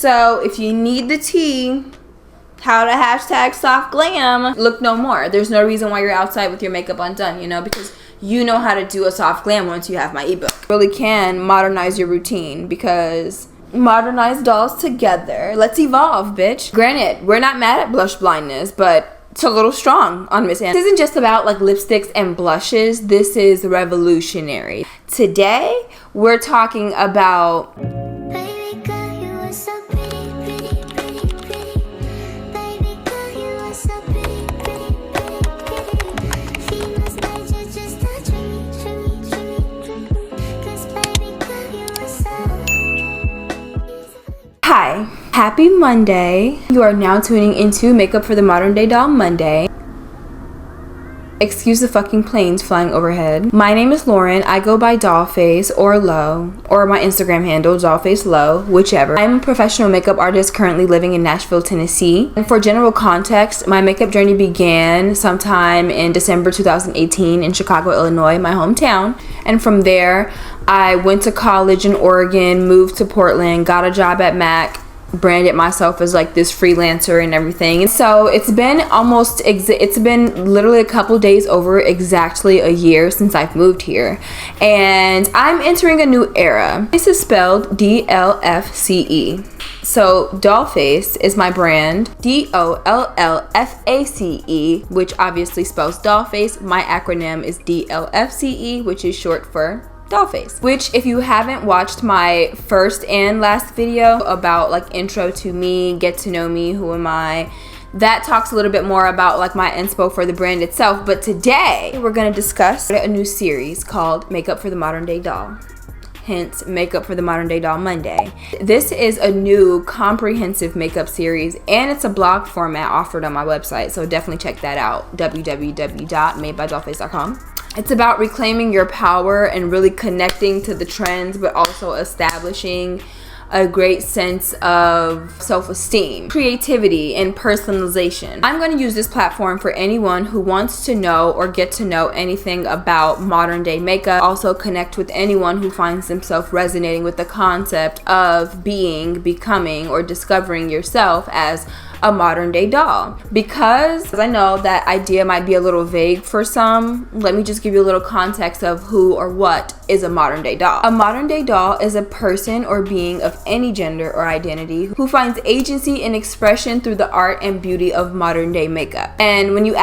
So if you need the tea, how to hashtag soft glam, look no more. There's no reason why you're outside with your makeup undone, you know, because you know how to do a soft glam once you have my ebook. Really can modernize your routine, because modernize dolls together. Let's evolve, bitch. Granted, we're not mad at blush blindness, but it's a little strong on Miss Ann. This isn't just about like lipsticks and blushes. This is revolutionary. Today, we're talking about Hi, happy Monday. You are now tuning into Makeup for the Modern Day Doll Monday. Excuse the fucking planes flying overhead. My name is Lauren. I go by Dollface or Lo, or my Instagram handle, Dollface Lo, whichever. I'm a professional makeup artist currently living in Nashville, Tennessee. And for general context, my makeup journey began sometime in December 2018 in Chicago, Illinois, my hometown. And from there, I went to college in Oregon, moved to Portland, got a job at MAC, branded myself as like this freelancer and everything. And so it's been literally a couple days over exactly a year since I've moved here, and I'm entering a new era. This is spelled D-L-F-C-E. So Dollface is my brand, D-O-L-L-F-A-C-E, which obviously spells Dollface. My acronym is D-L-F-C-E, which is short for Dollface, which if you haven't watched my first and last video about like intro to me, get to know me, who am I, that talks a little bit more about like my inspo for the brand itself. But today we're going to discuss a new series called Makeup for the Modern Day Doll, hence Makeup for the Modern Day Doll Monday. This is a new comprehensive makeup series, and it's a blog format offered on my website, so definitely check that out, www.madebydollface.com. It's about reclaiming your power and really connecting to the trends, but also establishing a great sense of self-esteem, creativity, and personalization. I'm going to use this platform for anyone who wants to know or get to know anything about modern day makeup. Also connect with anyone who finds themselves resonating with the concept of being, becoming, or discovering yourself as a modern day doll. Because I know that idea might be a little vague for some, let me just give you a little context of who or what is a modern day doll. A modern day doll is a person or being of any gender or identity who finds agency and expression through the art and beauty of modern day makeup. And when you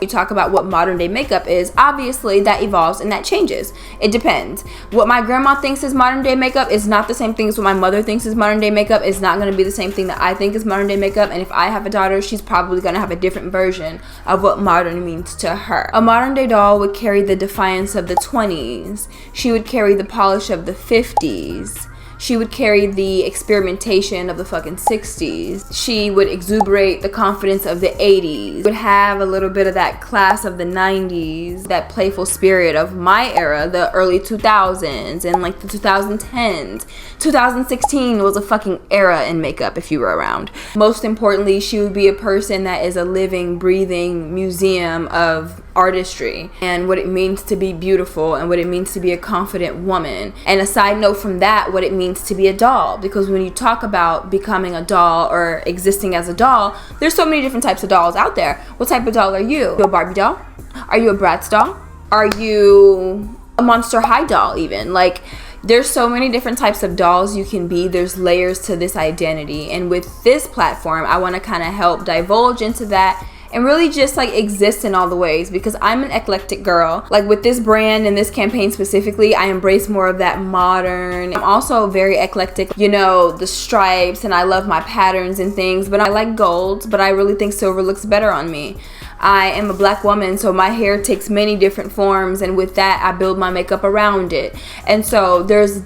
talk about what modern day makeup is, obviously that evolves and that changes. It depends. What my grandma thinks is modern day makeup is not the same thing as what my mother thinks is modern day makeup. It's not going to be the same thing that I think is modern day makeup. And if I have a daughter, she's probably going to have a different version of what modern means to her. A modern day doll would carry the defiance of the 20s. She would carry the polish of the 50s. She would carry the experimentation of the fucking 60s. She would exuberate the confidence of the 80s. Would have a little bit of that class of the 90s, that playful spirit of my era, the early 2000s and like the 2010s. 2016 was a fucking era in makeup if you were around. Most importantly, she would be a person that is a living, breathing museum of artistry and what it means to be beautiful and what it means to be a confident woman. And a side note from that, what it means to be a doll, because when you talk about becoming a doll or existing as a doll, there's so many different types of dolls out there. What type of doll are you? Are you a Barbie doll? Are you a Bratz doll? Are you a Monster High doll even? Like, there's so many different types of dolls you can be. There's layers to this identity, and with this platform I want to kind of help divulge into that and really just like exist in all the ways, because I'm an eclectic girl. Like with this brand and this campaign specifically, I embrace more of that modern. I'm also very eclectic, you know, the stripes, and I love my patterns and things, but I like golds, but I really think silver looks better on me. I am a black woman, so my hair takes many different forms, and with that I build my makeup around it. And so there's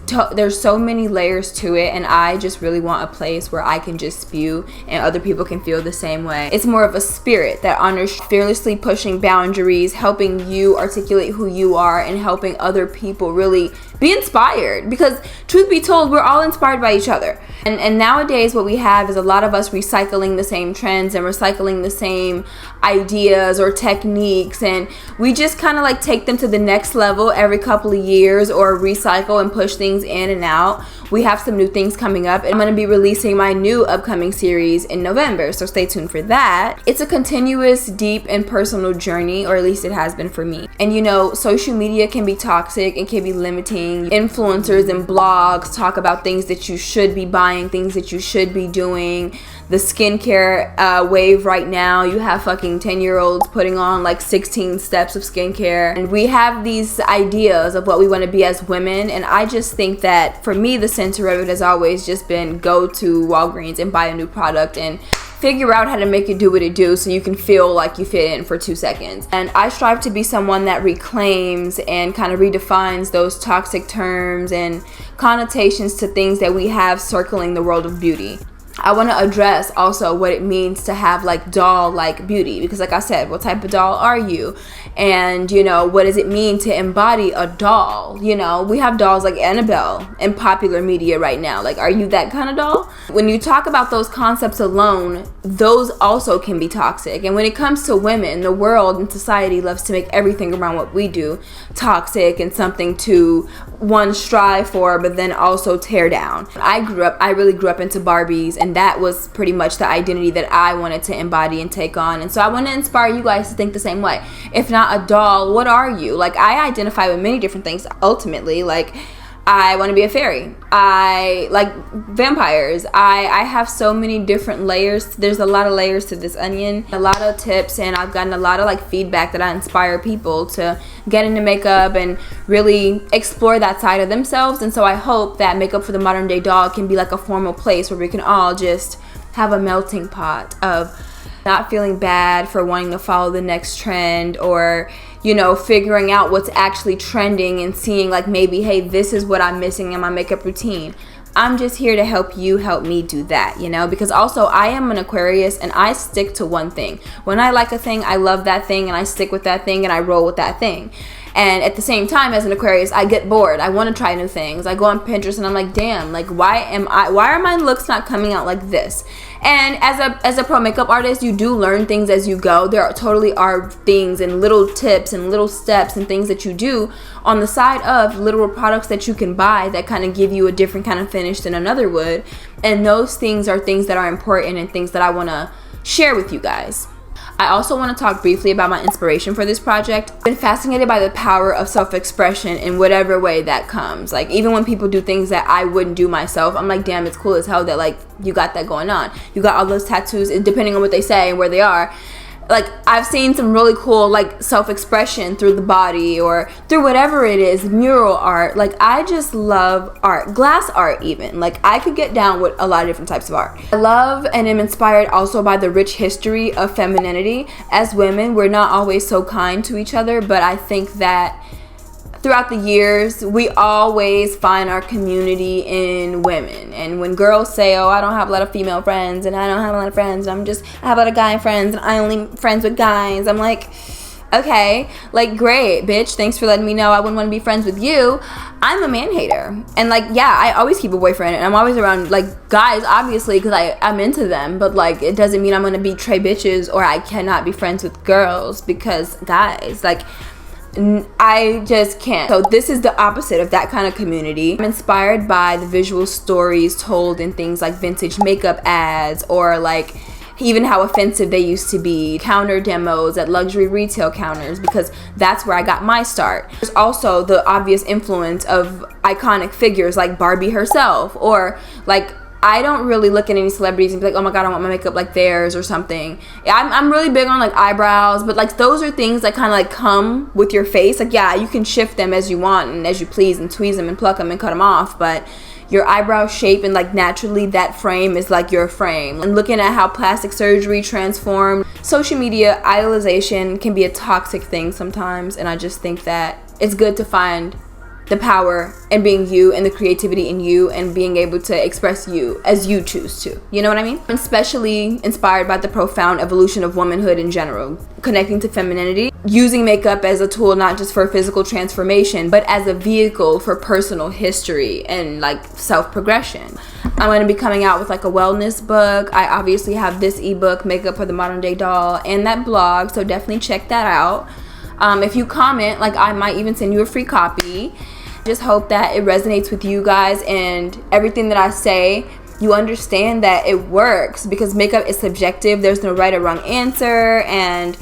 so many layers to it, and I just really want a place where I can just spew and other people can feel the same way. It's more of a spirit that honors fearlessly pushing boundaries, helping you articulate who you are, and helping other people really be inspired, because truth be told, we're all inspired by each other. And nowadays what we have is a lot of us recycling the same trends and recycling the same ideas or techniques, and we just kind of like take them to the next level every couple of years, or recycle and push things in and out, we have some new things coming up, and I'm going to be releasing my new upcoming series in November, so stay tuned for that. It's a continuous, deep, and personal journey, or at least it has been for me. And you know, social media can be toxic and can be limiting. Influencers and blogs talk about things that you should be buying, things that you should be doing. The skincare wave right now, you have fucking 10-year-olds putting on like 16 steps of skincare, and we have these ideas of what we want to be as women. And I just think that for me, the center of it has always just been go to Walgreens and buy a new product and figure out how to make it do what it do so you can feel like you fit in for 2 seconds. And I strive to be someone that reclaims and kind of redefines those toxic terms and connotations to things that we have circling the world of beauty. I want to address also what it means to have like doll-like beauty, because like I said, what type of doll are you? And you know, what does it mean to embody a doll? You know, we have dolls like Annabelle in popular media right now. Like, are you that kind of doll? When you talk about those concepts alone, those also can be toxic. And when it comes to women, the world and society loves to make everything around what we do toxic and something to one strive for, but then also tear down. I really grew up into Barbies, and that was pretty much the identity that I wanted to embody and take on. And so I want to inspire you guys to think the same way. If not a doll, what are you? Like, I identify with many different things ultimately. Like, I want to be a fairy. I like vampires. I have so many different layers. There's a lot of layers to this onion, a lot of tips, and I've gotten a lot of like feedback that I inspire people to get into makeup and really explore that side of themselves. And so I hope that Makeup for the Modern Day Doll can be like a formal place where we can all just have a melting pot of not feeling bad for wanting to follow the next trend, or you know, figuring out what's actually trending and seeing like, maybe, hey, this is what I'm missing in my makeup routine. I'm just here to help you help me do that, you know, because also I am an Aquarius and I stick to one thing. When I like a thing, I love that thing and I stick with that thing and I roll with that thing. And at the same time, as an Aquarius, I get bored. I want to try new things. I go on Pinterest and I'm like, damn, like why are my looks not coming out like this? And as a pro makeup artist, you do learn things as you go. There totally are things and little tips and little steps and things that you do on the side of literal products that you can buy that kind of give you a different kind of finish than another would. And those things are things that are important and things that I want to share with you guys. I also want to talk briefly about my inspiration for this project. I've been fascinated by the power of self-expression in whatever way that comes. Like, even when people do things that I wouldn't do myself, I'm like, damn, it's cool as hell that like you got that going on. You got all those tattoos, depending on what they say and where they are. Like, I've seen some really cool like self-expression through the body or through whatever it is, mural art. Like, I just love art, glass art even. Like, I could get down with a lot of different types of art. I love and am inspired also by the rich history of femininity. As women, we're not always so kind to each other, but I think that throughout the years, we always find our community in women. And when girls say, oh, I don't have a lot of female friends and I don't have a lot of friends, I have a lot of guy friends and I only friends with guys, I'm like, okay, like, great, bitch, thanks for letting me know I wouldn't want to be friends with you. I'm a man hater. And like, yeah, I always keep a boyfriend and I'm always around like guys, obviously, because I'm into them, but like, it doesn't mean I'm going to betray bitches or I cannot be friends with girls because guys, like, I just can't. So this is the opposite of that kind of community. I'm inspired by the visual stories told in things like vintage makeup ads, or like even how offensive they used to be, counter demos at luxury retail counters, because that's where I got my start. There's also the obvious influence of iconic figures like Barbie herself, or like, I don't really look at any celebrities and be like, oh my god, I want my makeup like theirs or something. I'm really big on like eyebrows, but like those are things that kind of like come with your face. Like, yeah, you can shift them as you want and as you please and tweeze them and pluck them and cut them off, but your eyebrow shape and like naturally that frame is like your frame. And looking at how plastic surgery transformed social media, idolization can be a toxic thing sometimes, and I just think that it's good to find the power in being you and the creativity in you and being able to express you as you choose to. You know what I mean? I'm especially inspired by the profound evolution of womanhood in general, connecting to femininity, using makeup as a tool not just for physical transformation, but as a vehicle for personal history and like self-progression. I'm going to be coming out with like a wellness book. I obviously have this ebook, Makeup for the Modern Day Doll, and that blog, so definitely check that out. If you comment, like, I might even send you a free copy. Just hope that it resonates with you guys, and everything that I say, you understand that it works, because makeup is subjective. There's no right or wrong answer, and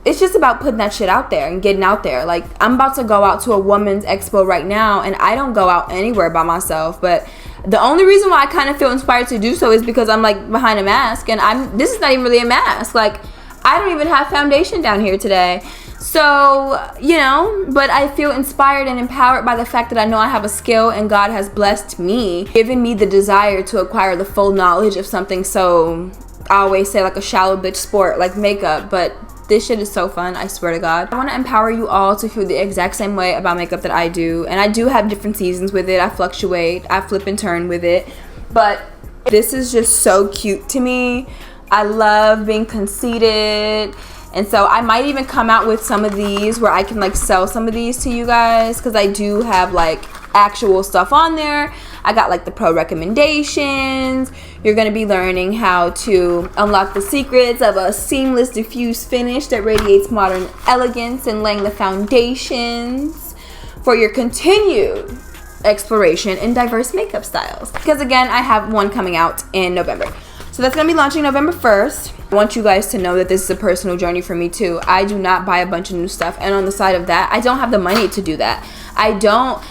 it's just about putting that shit out there and getting out there. Like, I'm about to go out to a women's expo right now, and I don't go out anywhere by myself, but the only reason why I kind of feel inspired to do so is because I'm like behind a mask, and this is not even really a mask. Like, I don't even have foundation down here today. So, you know, but I feel inspired and empowered by the fact that I know I have a skill, and God has blessed me, given me the desire to acquire the full knowledge of something. So I always say, like, a shallow bitch sport like makeup, but this shit is so fun, I swear to God. I want to empower you all to feel the exact same way about makeup that I do. And I do have different seasons with it. I fluctuate. I flip and turn with it. But this is just so cute to me. I love being conceited. And so I might even come out with some of these where I can like sell some of these to you guys, because I do have like actual stuff on there. I got like the pro recommendations. You're going to be learning how to unlock the secrets of a seamless diffuse finish that radiates modern elegance, and laying the foundations for your continued exploration in diverse makeup styles. Because again, I have one coming out in November. So that's going to be launching November 1st. I want you guys to know that this is a personal journey for me too. I do not buy a bunch of new stuff, and on the side of that, I don't have the money to do that. I don't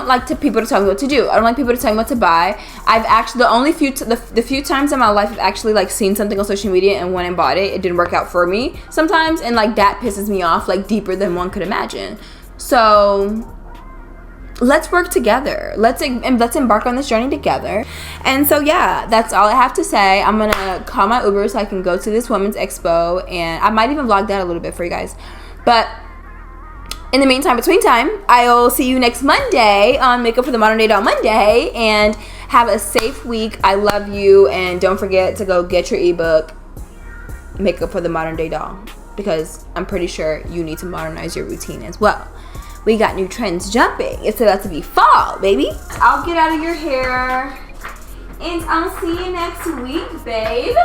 like people to tell me what to do. I don't like people to tell me what to buy. I've actually, the few times in my life I've actually like seen something on social media and went and bought it. It didn't work out for me sometimes, and like that pisses me off like deeper than one could imagine. So let's work together. Let's embark on this journey together. And so yeah, that's all I have to say. I'm gonna call my Uber so I can go to this women's expo, and I might even vlog that a little bit for you guys. But in the meantime, between time, I'll see you next Monday on Makeup for the Modern Day Doll Monday, and have a safe week. I love you, and don't forget to go get your ebook, Makeup for the Modern Day Doll, because I'm pretty sure you need to modernize your routine as well. We got new trends jumping. It's about to be fall, baby. I'll get out of your hair, and I'll see you next week, babe.